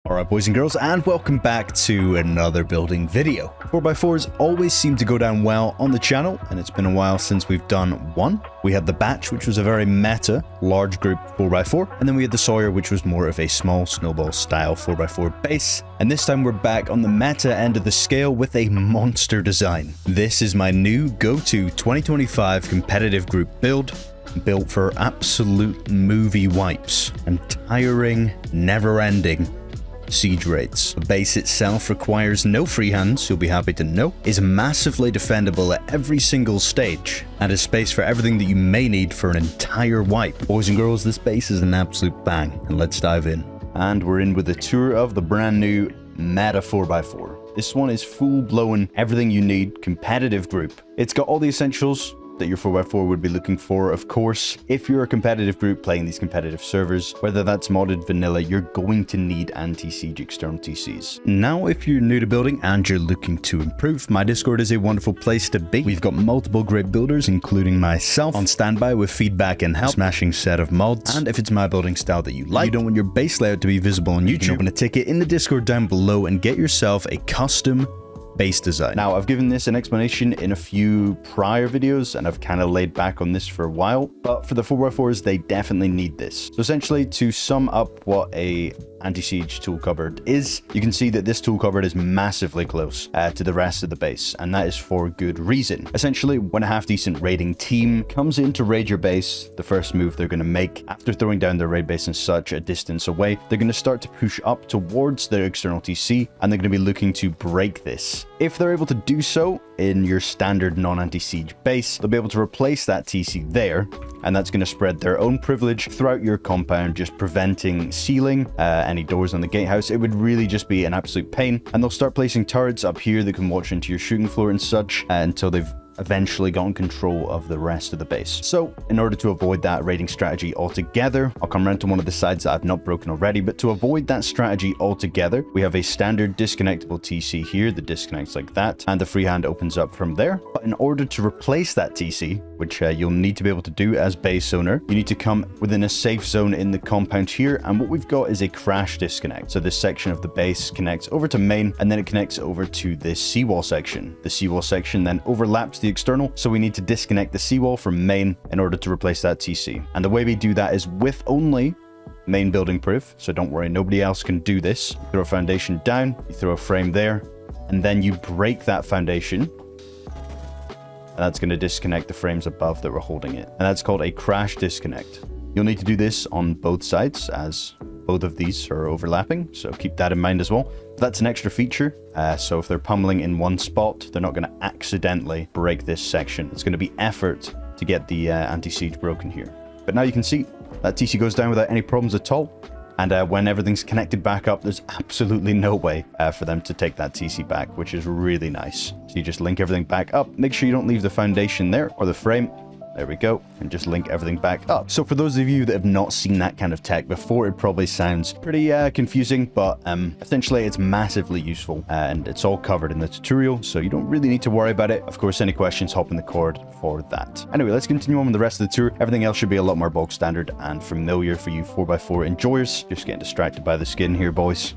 Alright boys and girls, and welcome back to another building video. 4x4s always seem to go down well on the channel, and it's been a while since we've done one. We had the Batch, which was a very meta, large group 4x4, and then we had the Sawyer, which was more of a small snowball style 4x4 base. And this time we're back on the meta end of the scale with a monster design. This is my new go-to 2025 competitive group build, built for absolute movie wipes and tiring, never-ending siege raids. The base itself requires no freehands, you'll be happy to know, is massively defendable at every single stage, and has space for everything that you may need for an entire wipe. Boys and girls, this base is an absolute bang, and let's dive in. And we're in with a tour of the brand new Meta 4x4. This one is full-blown, everything you need, competitive group. It's got all the essentials that your 4x4 would be looking for, of course. If you're a competitive group playing these competitive servers, whether that's modded, vanilla, you're going to need anti-siege external TCs. Now, if you're new to building and you're looking to improve, my Discord is a wonderful place to be. We've got multiple great builders, including myself, on standby with feedback and help, smashing set of mods. And if it's my building style that you like, you don't want your base layout to be visible on YouTube, you can open a ticket in the Discord down below and get yourself a custom base design. Now, I've given this an explanation in a few prior videos, and I've kind of laid back on this for a while, but for the 4x4s, they definitely need this. So essentially, to sum up what a anti-siege tool cupboard is, you can see that this tool cupboard is massively close to the rest of the base, and that is for good reason. Essentially, when a half-decent raiding team comes in to raid your base, the first move they're going to make, after throwing down their raid base in such a distance away, they're going to start to push up towards their external TC, and they're going to be looking to break this. If they're able to do so in your standard non-anti-siege base, they'll be able to replace that TC there, and that's going to spread their own privilege throughout your compound, just preventing sealing any doors on the gatehouse. It would really just be an absolute pain, and they'll start placing turrets up here that can watch into your shooting floor and such until they've eventually gotten control of the rest of the base. So in order to avoid that raiding strategy altogether, I'll come around to one of the sides that I've not broken already, but to avoid that strategy altogether, we have a standard disconnectable TC here that disconnects like that, and the freehand opens up from there. But in order to replace that TC, which you'll need to be able to do as base owner, you need to come within a safe zone in the compound here, and what we've got is a crash disconnect. So this section of the base connects over to main, and then it connects over to this seawall section. The seawall section then overlaps the external, so we need to disconnect the seawall from main in order to replace that TC. And the way we do that is with only main building proof, so don't worry, nobody else can do this. You throw a foundation down, you throw a frame there, and then you break that foundation, and that's going to disconnect the frames above that were holding it. And that's called a crash disconnect. You'll need to do this on both sides, as both of these are overlapping, so keep that in mind as well. That's an extra feature, so if they're pummeling in one spot, they're not going to accidentally break this section. It's going to be effort to get the anti-siege broken here. But now you can see that TC goes down without any problems at all, and when everything's connected back up, there's absolutely no way for them to take that TC back, which is really nice. So you just link everything back up, make sure you don't leave the foundation there, or the frame. There we go, and just link everything back up. So for those of you that have not seen that kind of tech before, it probably sounds pretty confusing, but essentially it's massively useful, and it's all covered in the tutorial, so you don't really need to worry about it. Of course, any questions, hop in the cord for that. Anyway, let's continue on with the rest of the tour. Everything else should be a lot more bog standard and familiar for you 4x4 enjoyers. Just getting distracted by the skin here, boys.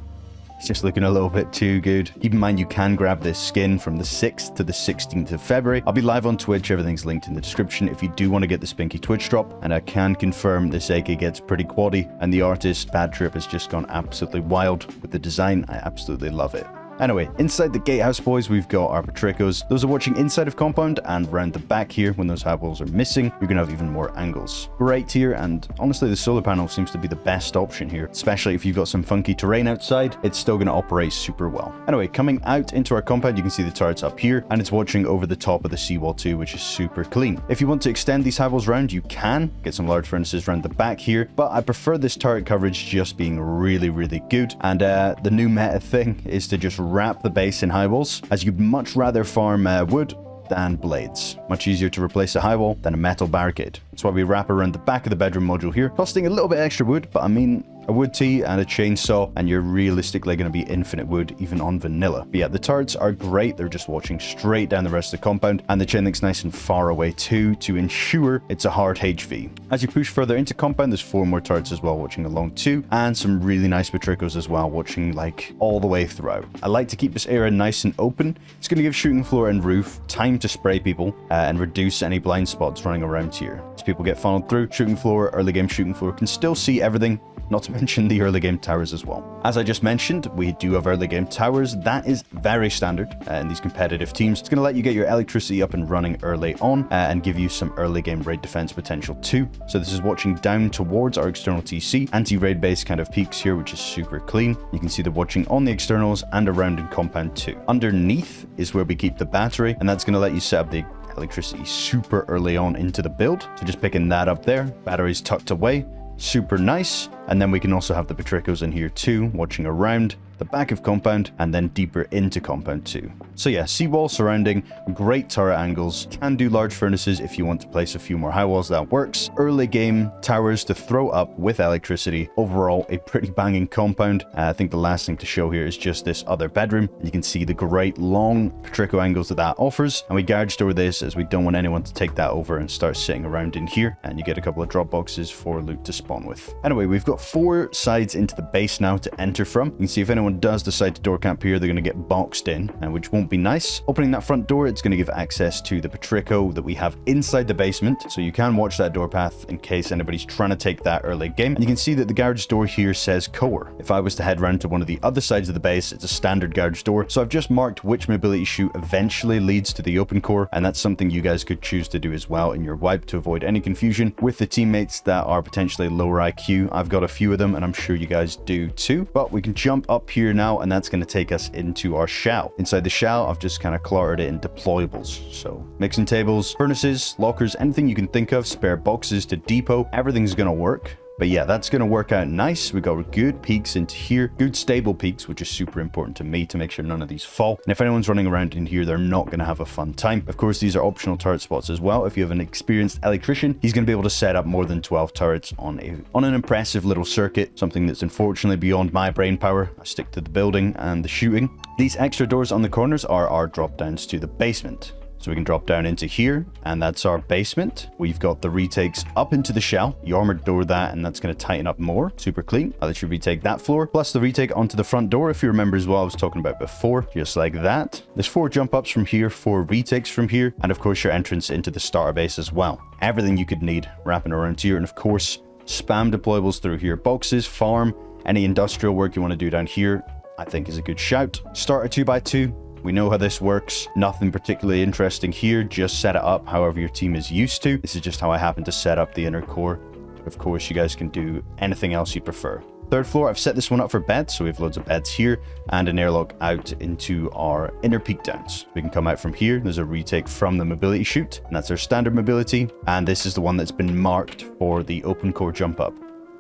It's just looking a little bit too good. Keep in mind, you can grab this skin from the 6th to the 16th of February. I'll be live on Twitch. Everything's linked in the description if you do want to get the Spinky Twitch drop. And I can confirm this AK gets pretty quaddy, and the artist, Bad Trip, has just gone absolutely wild with the design. I absolutely love it. Anyway, inside the gatehouse, boys, we've got our Patricos. Those are watching inside of compound, and round the back here, when those high walls are missing, you're gonna have even more angles. Great here, and honestly, the solar panel seems to be the best option here, especially if you've got some funky terrain outside. It's still gonna operate super well. Anyway, coming out into our compound, you can see the turrets up here, and it's watching over the top of the seawall too, which is super clean. If you want to extend these high walls round, you can get some large furnaces around the back here, but I prefer this turret coverage just being really, really good. And the new meta thing is to just wrap the base in high walls, as you'd much rather farm wood than blades. Much easier to replace a high wall than a metal barricade. That's why we wrap around the back of the bedroom module here, costing a little bit extra wood, but I mean, a wood tee and a chainsaw, and you're realistically going to be infinite wood even on vanilla. But yeah, the turrets are great. They're just watching straight down the rest of the compound, and the chain link's nice and far away too to ensure it's a hard HV. As you push further into compound, there's 4 more turrets as well watching along too, and some really nice Patricos as well watching like all the way throughout. I like to keep this area nice and open. It's going to give shooting floor and roof time to spray people and reduce any blind spots running around here. As people get funneled through, shooting floor, early game shooting floor can still see everything, not to mention the early game towers as well. As I just mentioned, we do have early game towers. That is very standard in these competitive teams. It's going to let you get your electricity up and running early on and give you some early game raid defense potential too. So this is watching down towards our external TC, anti-raid base kind of peaks here, which is super clean. You can see the watching on the externals and around in compound too. Underneath is where we keep the battery, and that's going to let you set up the electricity super early on into the build. So just picking that up there, batteries tucked away, super nice. And then we can also have the Patricos in here too, watching around the back of compound and then deeper into compound too. So yeah, seawall surrounding, great turret angles, can do large furnaces if you want to place a few more high walls, that works. Early game towers to throw up with electricity. Overall, a pretty banging compound. I think the last thing to show here is just this other bedroom. You can see the great long Patrico angles that offers, and we garaged over this as we don't want anyone to take that over and start sitting around in here, and you get a couple of drop boxes for loot to spawn with. Anyway, we've got 4 sides into the base now to enter from. You can see if anyone does decide to door camp here, they're going to get boxed in, and which won't be nice. Opening that front door, it's going to give access to the Patrico that we have inside the basement, so you can watch that door path in case anybody's trying to take that early game. And you can see that the garage door here says core. If I was to head round to one of the other sides of the base, it's a standard garage door, so I've just marked which mobility chute eventually leads to the open core, and that's something you guys could choose to do as well in your wipe to avoid any confusion with the teammates that are potentially lower IQ. I've got a few of them, and I'm sure you guys do too. But we can jump up here now, and that's going to take us into our shell. Inside the shell, I've just kind of cluttered it in deployables. So mixing tables, furnaces, lockers, anything you can think of, spare boxes to depot, everything's going to work. But yeah, that's going to work out nice. We got good peaks into here, good stable peaks, which is super important to me to make sure none of these fall. And if anyone's running around in here, they're not going to have a fun time. Of course, these are optional turret spots as well. If you have an experienced electrician, he's going to be able to set up more than 12 turrets on an impressive little circuit, something that's unfortunately beyond my brain power. I stick to the building and the shooting. These extra doors on the corners are our drop downs to the basement. So we can drop down into here, and that's our basement. We've got the retakes up into the shell. You armored door that, and that's going to tighten up more. Super clean. I'll let you retake that floor, plus the retake onto the front door, if you remember as well I was talking about before, just like that. There's 4 jump ups from here, 4 retakes from here, and of course your entrance into the starter base as well. Everything you could need wrapping around here, and of course, spam deployables through here. Boxes, farm, any industrial work you want to do down here, I think is a good shout. Starter 2x2. We know how this works. Nothing particularly interesting here. Just set it up however your team is used to. This is just how I happen to set up the inner core. Of course, you guys can do anything else you prefer. 3rd floor, I've set this one up for beds, so we have loads of beds here and an airlock out into our inner peak downs. We can come out from here. There's a retake from the mobility chute, and that's our standard mobility. And this is the one that's been marked for the open core jump up.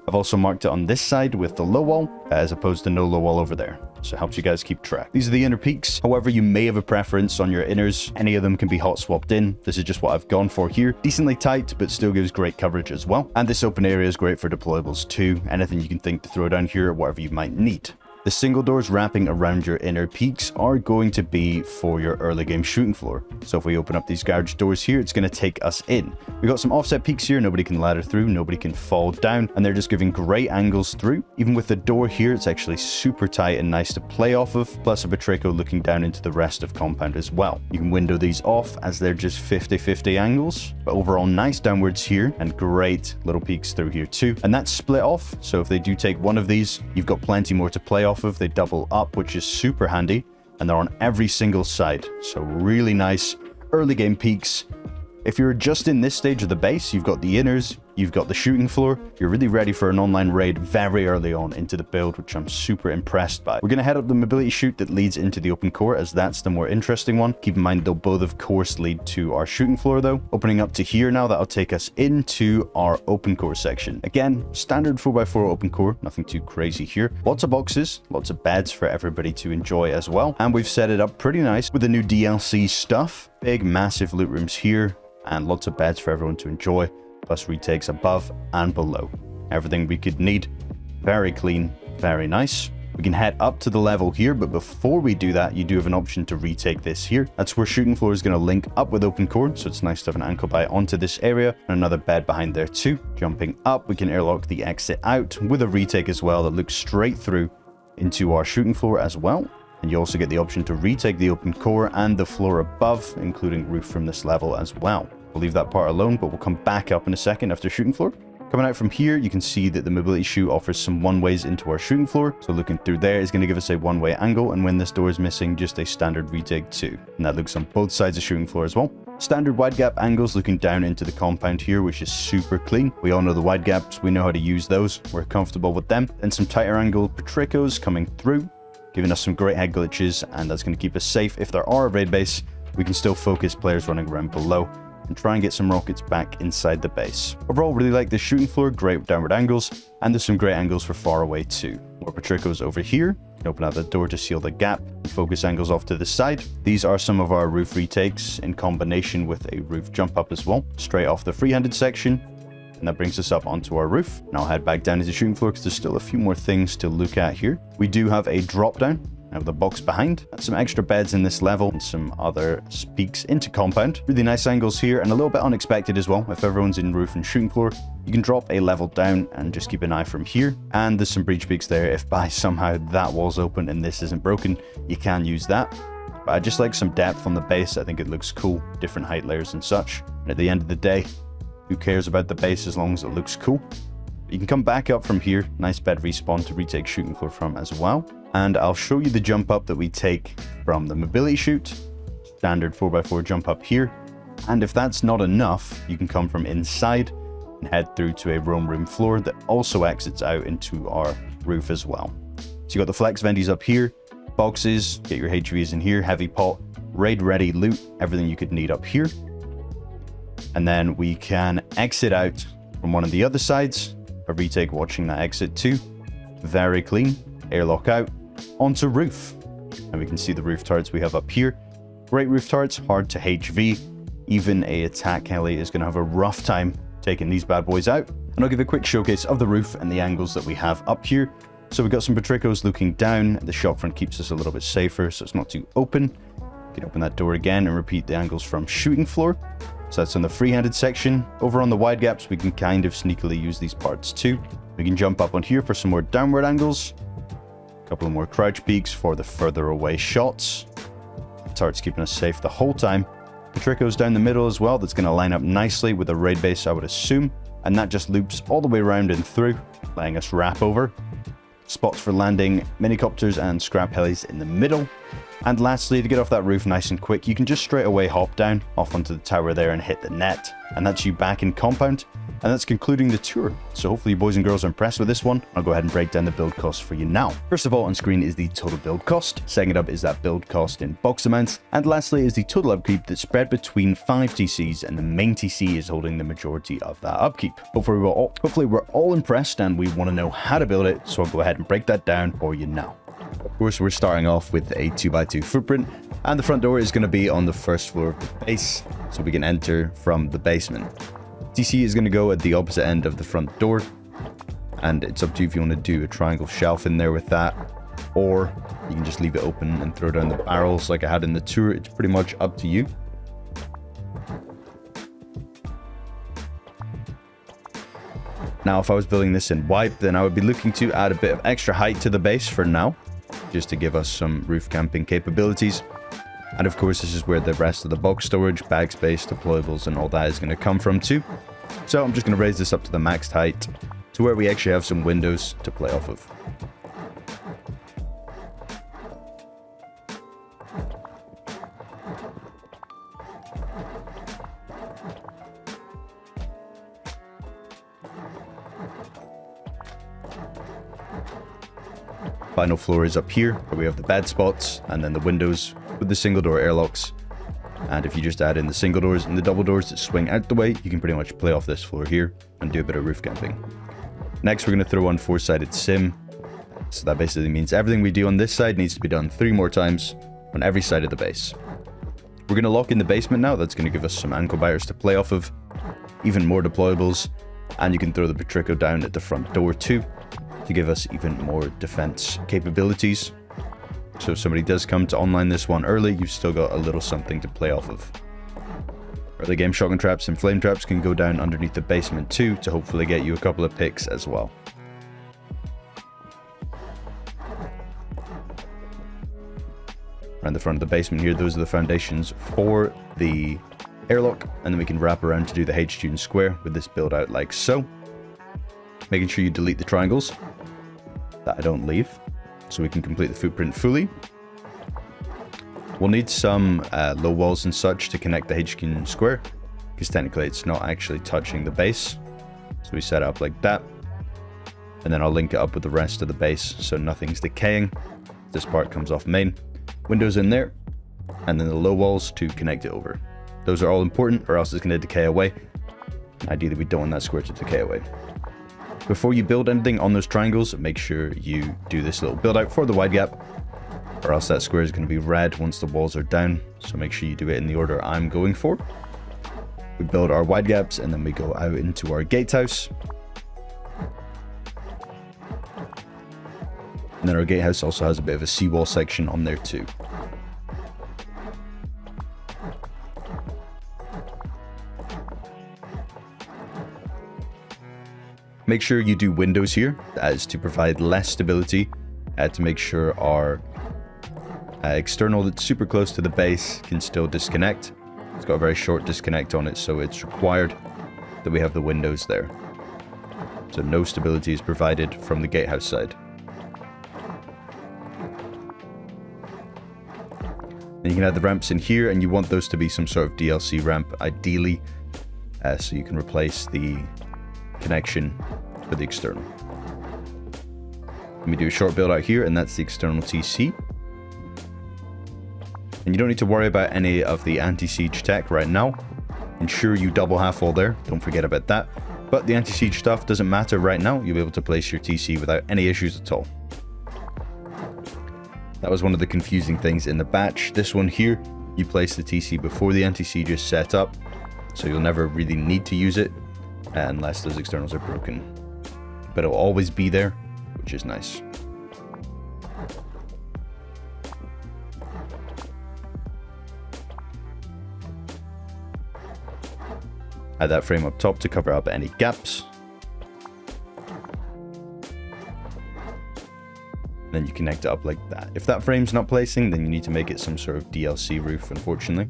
I've also marked it on this side with the low wall, as opposed to no low wall over there. So it helps you guys keep track. These are the inner peaks. However, you may have a preference on your inners. Any of them can be hot swapped in. This is just what I've gone for here. Decently tight, but still gives great coverage as well. And this open area is great for deployables too. Anything you can think to throw down here, whatever you might need. The single doors wrapping around your inner peaks are going to be for your early game shooting floor. So if we open up these garage doors here, it's going to take us in. We've got some offset peaks here. Nobody can ladder through, nobody can fall down, and they're just giving great angles through. Even with the door here, it's actually super tight and nice to play off of, plus a Patrico looking down into the rest of compound as well. You can window these off as they're just 50-50 angles, but overall nice downwards here and great little peaks through here too. And that's split off, so if they do take one of these, you've got plenty more to play off of. They double up, which is super handy, and they're on every single side, so really nice early game peaks. If you're just in this stage of the base, you've got the inners, you've got the shooting floor, you're really ready for an online raid very early on into the build, which I'm super impressed by. We're going to head up the mobility chute that leads into the open core, as that's the more interesting one. Keep in mind they'll both of course lead to our shooting floor though. Opening up to here now, that'll take us into our open core section. Again, standard 4x4 open core, nothing too crazy here. Lots of boxes, lots of beds for everybody to enjoy as well. And we've set it up pretty nice with the new DLC stuff. Big massive loot rooms here, and lots of beds for everyone to enjoy, plus retakes above and below. Everything we could need Very clean, very nice. We can head up to the level here, but before we do that, you do have an option to retake this here. That's where shooting floor is going to link up with open core, so it's nice to have an ankle bite onto this area, and another bed behind there too. Jumping up, we can airlock the exit out with a retake as well that looks straight through into our shooting floor as well. And you also get the option to retake the open core and the floor above, including roof from this level as well. We'll leave that part alone, but we'll come back up in a second after shooting floor. Coming out from here, you can see that the mobility chute offers some one-ways into our shooting floor. So looking through there is going to give us a one-way angle, and when this door is missing, just a standard retake too. And that looks on both sides of shooting floor as well. Standard wide gap angles looking down into the compound here, which is super clean. We all know the wide gaps, we know how to use those. We're comfortable with them. And some tighter angle Patricos coming through, giving us some great head glitches, and that's going to keep us safe. If there are a raid base, we can still focus players running around below and try and get some rockets back inside the base. Overall, really like this shooting floor, great downward angles, and there's some great angles for far away too. More Patricos over here. You can open out the door to seal the gap and focus angles off to the side. These are some of our roof retakes in combination with a roof jump up as well, straight off the free-handed section. And that brings us up onto our roof. Now I'll head back down to the shooting floor because there's still a few more things to look at here. We do have a drop down. I have the box behind, and some extra beds in this level, and some other peaks into compound. Really nice angles here, and a little bit unexpected as well. If everyone's in roof and shooting floor, you can drop a level down and just keep an eye from here. And there's some breach peaks there. If by somehow that wall's open and this isn't broken, you can use that. But I just like some depth on the base. I think it looks cool, different height layers and such. And at the end of the day, who cares about the base as long as it looks cool? You can come back up from here. Nice bed respawn to retake shooting floor from as well. And I'll show you the jump up that we take from the mobility chute. Standard 4x4 jump up here. And if that's not enough, you can come from inside and head through to a roam room floor that also exits out into our roof as well. So you got the flex vendies up here, boxes, get your HVs in here, heavy pot, raid ready loot, everything you could need up here. And then we can exit out from one of the other sides. A retake watching that exit too. Very clean. Airlock out onto roof. And we can see the roof turrets we have up here. Great roof turrets, hard to HV. Even a attack heli is going to have a rough time taking these bad boys out. And I'll give a quick showcase of the roof and the angles that we have up here. So we've got some Patricos looking down. The shop front keeps us a little bit safer, so it's not too open. You can open that door again and repeat the angles from shooting floor. So that's on the free-handed section. Over on the wide gaps, we can kind of sneakily use these parts too. We can jump up on here for some more downward angles. A couple of more crouch peaks for the further away shots. The turret's keeping us safe the whole time. Patricos down the middle as well. That's going to line up nicely with a raid base, I would assume. And that just loops all the way around and through, letting us wrap over. Spots for landing minicopters and scrap helis in the middle. And lastly, to get off that roof nice and quick, you can just straight away hop down off onto the tower there and hit the net. And that's you back in compound. And that's concluding the tour. So hopefully you boys and girls are impressed with this one. I'll go ahead and break down the build cost for you now. First of all, on screen is the total build cost. Second up is that build cost in box amounts. And lastly is the total upkeep that's spread between 5 TCs, and the main TC is holding the majority of that upkeep. Hopefully we're all impressed and we want to know how to build it. So I'll go ahead and break that down for you now. Of course, we're starting off with a 2x2 footprint, and the front door is going to be on the first floor of the base, so we can enter from the basement. TC is going to go at the opposite end of the front door, and it's up to you if you want to do a triangle shelf in there with that, or you can just leave it open and throw down the barrels like I had in the tour. It's pretty much up to you. Now, if I was building this in white, then I would be looking to add a bit of extra height to the base for now, just to give us some roof camping capabilities. And of course, this is where the rest of the box storage, bag space, deployables, and all that is going to come from too. So I'm just going to raise this up to the maxed height, to where we actually have some windows to play off of. Final floor is up here, where we have the bed spots, and then the windows with the single door airlocks. And if you just add in the single doors and the double doors that swing out the way, you can pretty much play off this floor here and do a bit of roof camping. Next, we're going to throw on 4-sided sim. So that basically means everything we do on this side needs to be done 3 more times on every side of the base. We're going to lock in the basement now. That's going to give us some ankle biters to play off of, even more deployables, and you can throw the Patrico down at the front door too, to give us even more defense capabilities. So if somebody does come to online this one early, you've still got a little something to play off of. Early game shotgun traps and flame traps can go down underneath the basement too, to hopefully get you a couple of picks as well. Around the front of the basement here, those are the foundations for the airlock, and then we can wrap around to do the H-tune square with this build out like so. Making sure you delete the triangles that I don't leave, so we can complete the footprint fully. We'll need some low walls and such to connect the H-tune square, because technically it's not actually touching the base. So we set it up like that, and then I'll link it up with the rest of the base so nothing's decaying. This part comes off main. Windows in there, and then the low walls to connect it over. Those are all important, or else it's going to decay away. Ideally, we don't want that square to decay away. Before you build anything on those triangles, make sure you do this little build out for the wide gap, or else that square is going to be red once the walls are down. So make sure you do it in the order I'm going for. We build our wide gaps, and then we go out into our gatehouse. And then our gatehouse also has a bit of a seawall section on there too. Make sure you do windows here, as to provide less stability, to make sure our external that's super close to the base can still disconnect. It's got a very short disconnect on it, so it's required that we have the windows there. So no stability is provided from the gatehouse side. Then you can add the ramps in here, and you want those to be some sort of DLC ramp, ideally, so you can replace the connection for the external. Let me do a short build out here, and that's the external TC. And you don't need to worry about any of the anti-siege tech right now. Ensure you double half wall there, don't forget about that. But the anti-siege stuff doesn't matter right now, you'll be able to place your TC without any issues at all. That was one of the confusing things in the batch. This one here, you place the TC before the anti-siege is set up, so you'll never really need to use it unless those externals are broken. But it'll always be there, which is nice. Add that frame up top to cover up any gaps. Then you connect it up like that. If that frame's not placing, then you need to make it some sort of DLC roof, unfortunately.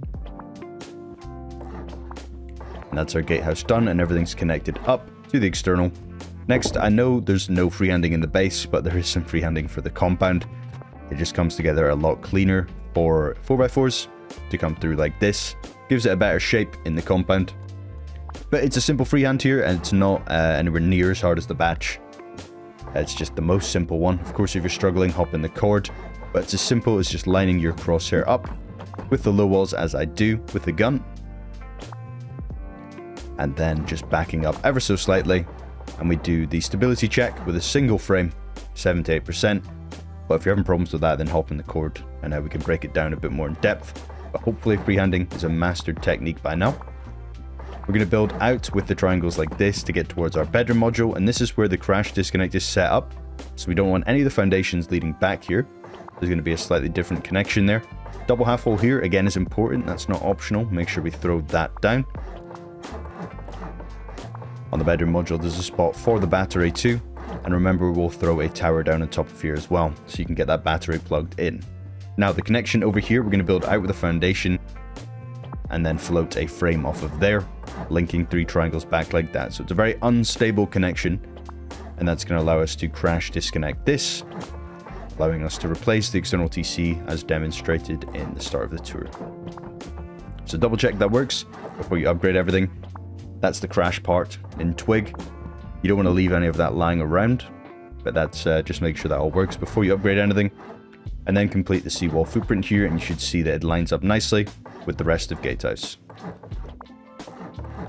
And that's our gatehouse done, and everything's connected up to the external. Next, I know there's no freehanding in the base, but there is some freehanding for the compound. It just comes together a lot cleaner for 4x4s to come through like this. Gives it a better shape in the compound. But it's a simple freehand here, and it's not anywhere near as hard as the batch. It's just the most simple one. Of course, if you're struggling, hop in the cord. But it's as simple as just lining your crosshair up with the low walls, as I do with the gun. And then just backing up ever so slightly. And we do the stability check with a single frame, 7 to 8%. But if you're having problems with that, then hop in the cord, and we can break it down a bit more in depth. But hopefully freehanding is a mastered technique by now. We're going to build out with the triangles like this to get towards our bedroom module, and this is where the crash disconnect is set up. So we don't want any of the foundations leading back here. There's going to be a slightly different connection there. Double half wall here, again, is important. That's not optional. Make sure we throw that down. On the bedroom module, there's a spot for the battery too. And remember, we'll throw a tower down on top of here as well, so you can get that battery plugged in. Now, the connection over here, we're going to build out with a foundation and then float a frame off of there, linking 3 triangles back like that. So it's a very unstable connection, and that's going to allow us to crash disconnect this, allowing us to replace the external TC as demonstrated in the start of the tour. So double check that works before you upgrade everything. That's the crash part in Twig. You don't want to leave any of that lying around, but that's just make sure that all works before you upgrade anything. And then complete the seawall footprint here, and you should see that it lines up nicely with the rest of Gatehouse.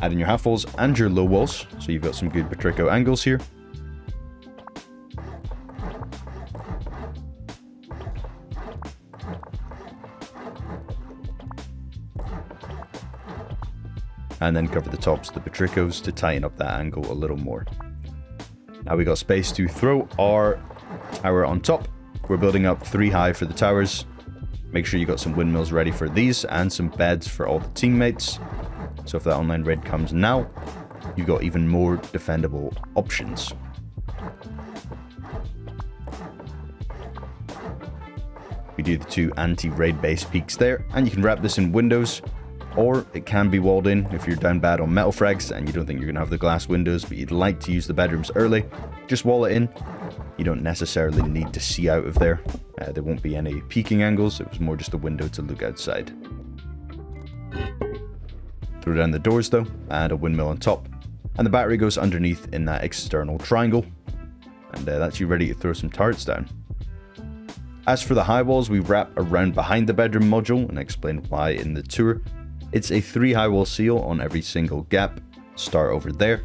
Add in your half walls and your low walls, so you've got some good Patrico angles here. And then cover the tops of the Patricos to tighten up that angle a little more. Now we got space to throw our tower on top. We're building up 3 high for the towers. Make sure you got some windmills ready for these and some beds for all the teammates. So if that online raid comes now, you've got even more defendable options. We do the 2 anti-raid base peaks there, and you can wrap this in windows, or it can be walled in if you're down bad on metal frags and you don't think you're going to have the glass windows, but you'd like to use the bedrooms early. Just wall it in. You don't necessarily need to see out of there. There won't be any peeking angles. It was more just a window to look outside. Throw down the doors though, and a windmill on top. And the battery goes underneath in that external triangle. And that's you ready to throw some turrets down. As for the high walls, we wrap around behind the bedroom module, and I explained why in the tour. It's a 3 high wall seal on every single gap. Start over there,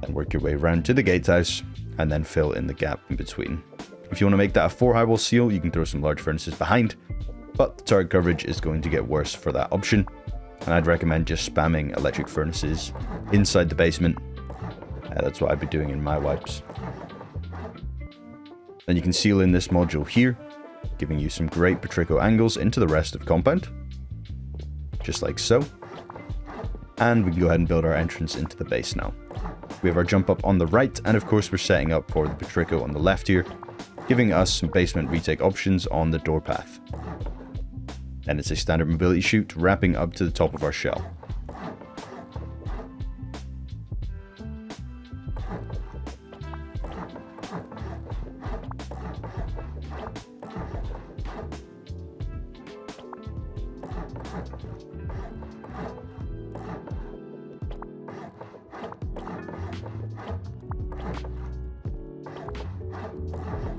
and work your way around to the gatehouse, and then fill in the gap in between. If you want to make that a 4 high wall seal, you can throw some large furnaces behind, but the turret coverage is going to get worse for that option, and I'd recommend just spamming electric furnaces inside the basement. That's what I'd be doing in my wipes. Then you can seal in this module here, giving you some great Patrico angles into the rest of compound. Just like so. And we can go ahead and build our entrance into the base now. We have our jump up on the right, and of course we're setting up for the Patrico on the left here, giving us some basement retake options on the door path. Then it's a standard mobility chute wrapping up to the top of our shell.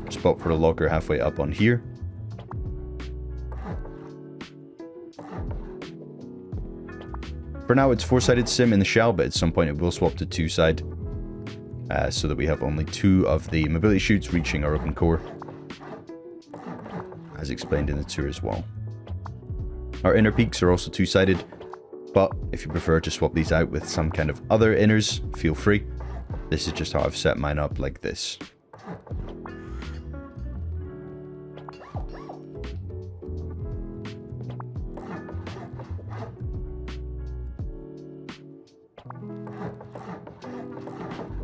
Spot for the locker halfway up on here. For now it's 4-sided sim in the shell, but at some point it will swap to 2-side, so that we have only 2 of the mobility chutes reaching our open core, as explained in the tour as well. Our inner peaks are also 2-sided, but if you prefer to swap these out with some kind of other inners, feel free. This is just how I've set mine up, like this.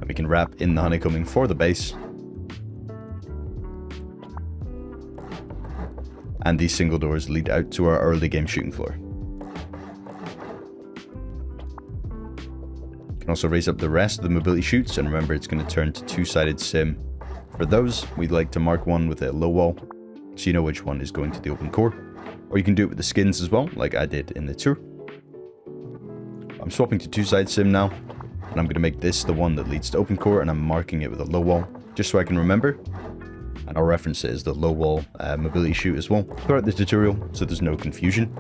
We can wrap in the honeycombing for the base. And these single doors lead out to our early game shooting floor. You can also raise up the rest of the mobility chutes, and remember it's going to turn to 2-sided sim. For those, we'd like to mark one with a low wall, so you know which one is going to the open core. Or you can do it with the skins as well, like I did in the tour. I'm swapping to 2-side sim now. And I'm going to make this the one that leads to open core, and I'm marking it with a low wall, just so I can remember. And I'll reference it as the low wall mobility chute as well throughout this tutorial, so there's no confusion.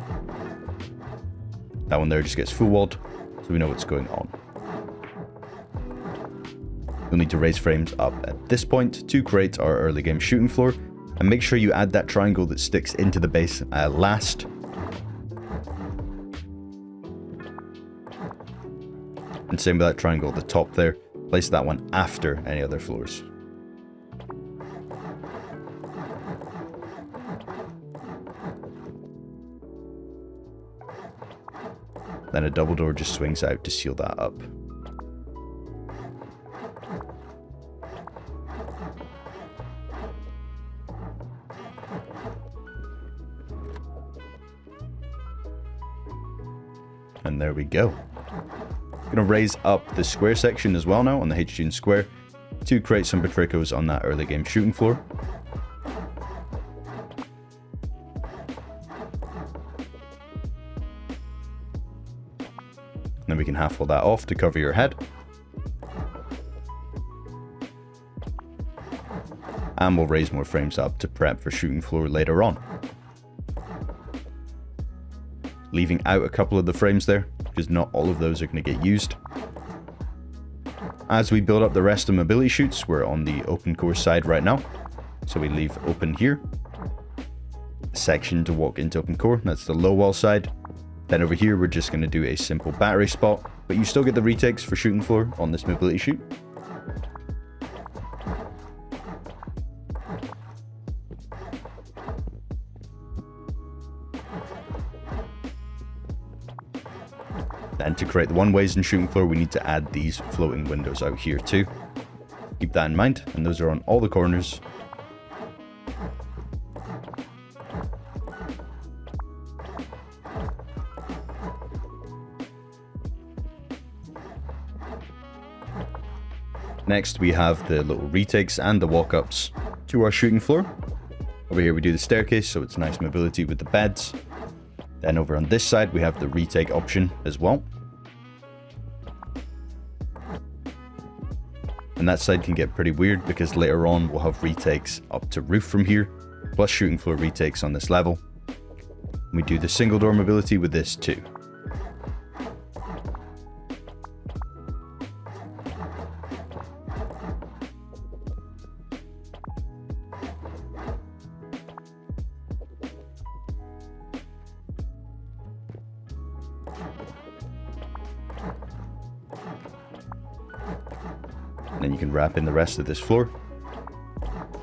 That one there just gets full walled, so we know what's going on. You'll need to raise frames up at this point to create our early game shooting floor, and make sure you add that triangle that sticks into the base last. And same with that triangle at the top there. Place that one after any other floors. Then a double door just swings out to seal that up. And there we go. Going to raise up the square section as well now on the HG square to create some Patricos on that early game shooting floor. Then we can half wall that off to cover your head. And we'll raise more frames up to prep for shooting floor later on. Leaving out a couple of the frames there, because not all of those are going to get used. As we build up the rest of mobility chutes, we're on the open core side right now. So we leave open here. A section to walk into open core, that's the low wall side. Then over here, we're just going to do a simple battery spot, but you still get the retakes for shooting floor on this mobility chute. Then to create the one-ways and shooting floor, we need to add these floating windows out here too. Keep that in mind, and those are on all the corners. Next, we have the little retakes and the walk-ups to our shooting floor. Over here, we do the staircase, so it's nice mobility with the beds. Then over on this side, we have the retake option as well. And that side can get pretty weird because later on we'll have retakes up to roof from here, plus shooting floor retakes on this level. We do the single door mobility with this too. And then you can wrap in the rest of this floor,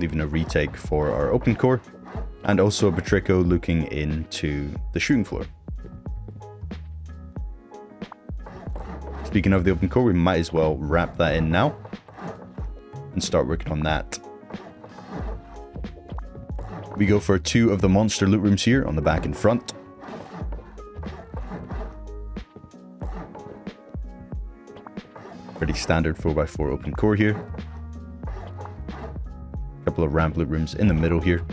leaving a retake for our open core, and also a Patrico looking into the shooting floor. Speaking of the open core, we might as well wrap that in now and start working on that. We go for 2 of the monster loot rooms here on the back and front. Pretty standard 4x4 open core here. A couple of ramp loot rooms in the middle here.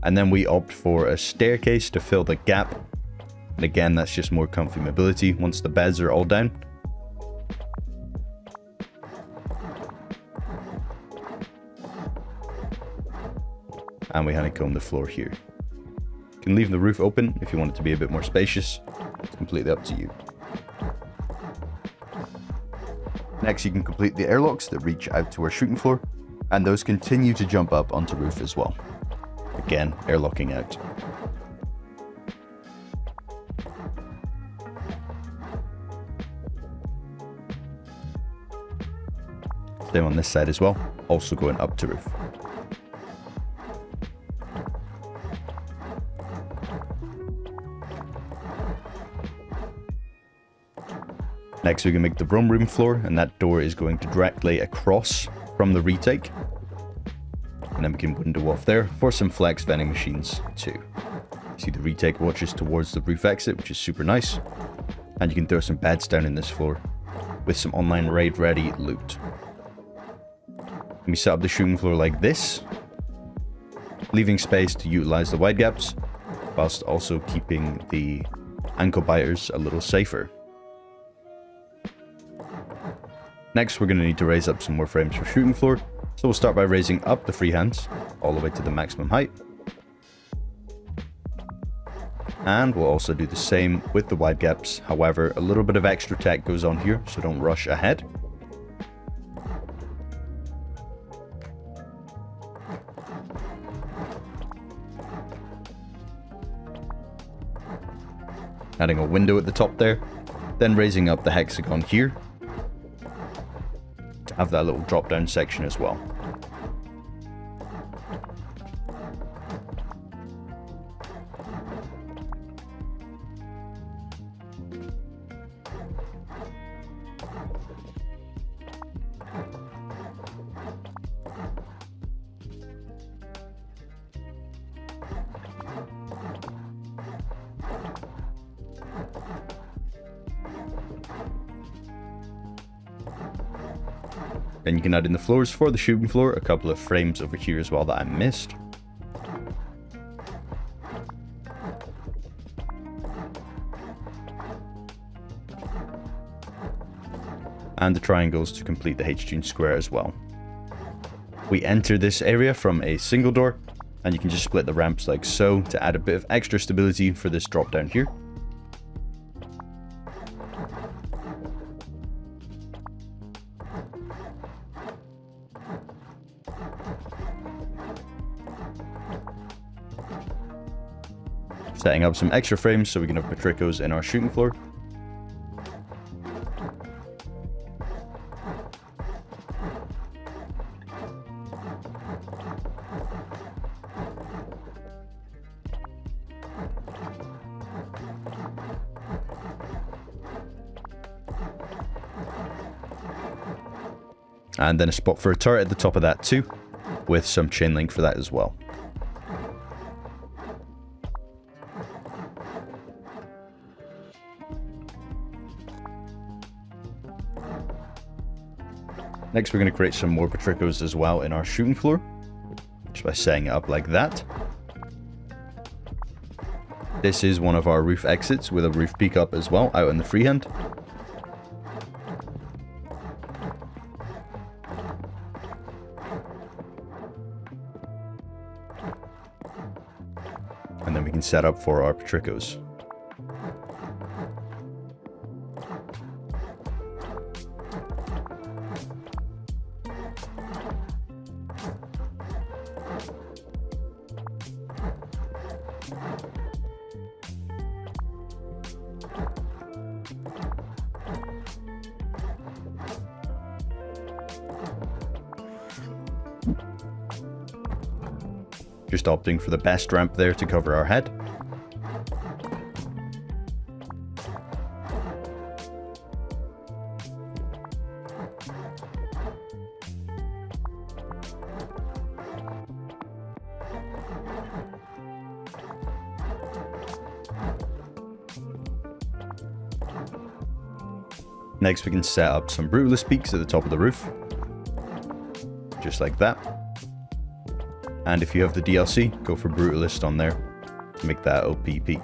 And then we opt for a staircase to fill the gap. And again, that's just more comfy mobility once the beds are all down. And we honeycomb the floor here. You can leave the roof open if you want it to be a bit more spacious. It's completely up to you. Next, you can complete the airlocks that reach out to our shooting floor, and those continue to jump up onto roof as well. Again, airlocking out. Same on this side as well, also going up to roof. Next, we can make the roam room floor, and that door is going to directly across from the retake. And then we can window off there for some flex vending machines too. See the retake watches towards the roof exit, which is super nice. And you can throw some beds down in this floor with some online raid ready loot. And we set up the shooting floor like this, leaving space to utilize the wide gaps, whilst also keeping the ankle biters a little safer. Next, we're going to need to raise up some more frames for shooting floor, so we'll start by raising up the freehands all the way to the maximum height. And we'll also do the same with the wide gaps. However, a little bit of extra tech goes on here, so don't rush ahead. Adding a window at the top there, then raising up the hexagon here to have that little drop down section as well. Then you can add in the floors for the shooting floor, a couple of frames over here as well that I missed. And the triangles to complete the H-tune square as well. We enter this area from a single door, and you can just split the ramps like so to add a bit of extra stability for this drop down here. Setting up some extra frames so we can have Patricos in our shooting floor. And then a spot for a turret at the top of that too, with some chain link for that as well. Next, we're going to create some more Patricos as well in our shooting floor, just by setting it up like that. This is one of our roof exits with a roof peak up as well, out in the freehand. And then we can set up for our Patricos. Just opting for the best ramp there to cover our head. Next, we can set up some Brutalist peaks at the top of the roof. Just like that. And if you have the DLC, go for Brutalist on there to make that OP peak.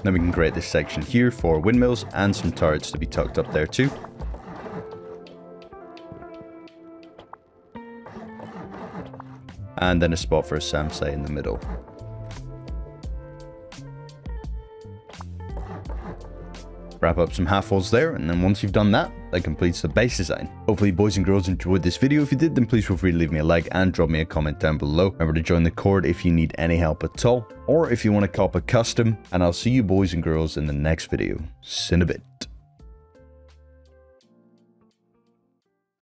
Then we can create this section here for windmills and some turrets to be tucked up there too. And then a spot for a SAM site in the middle. Wrap up some half walls there, and then once you've done that, that completes the base design. Hopefully boys and girls enjoyed this video. If you did, then please feel free to leave me a like and drop me a comment down below. Remember to join the Cord if you need any help at all, or if you want to cop a custom, and I'll see you boys and girls in the next video. See you in a bit.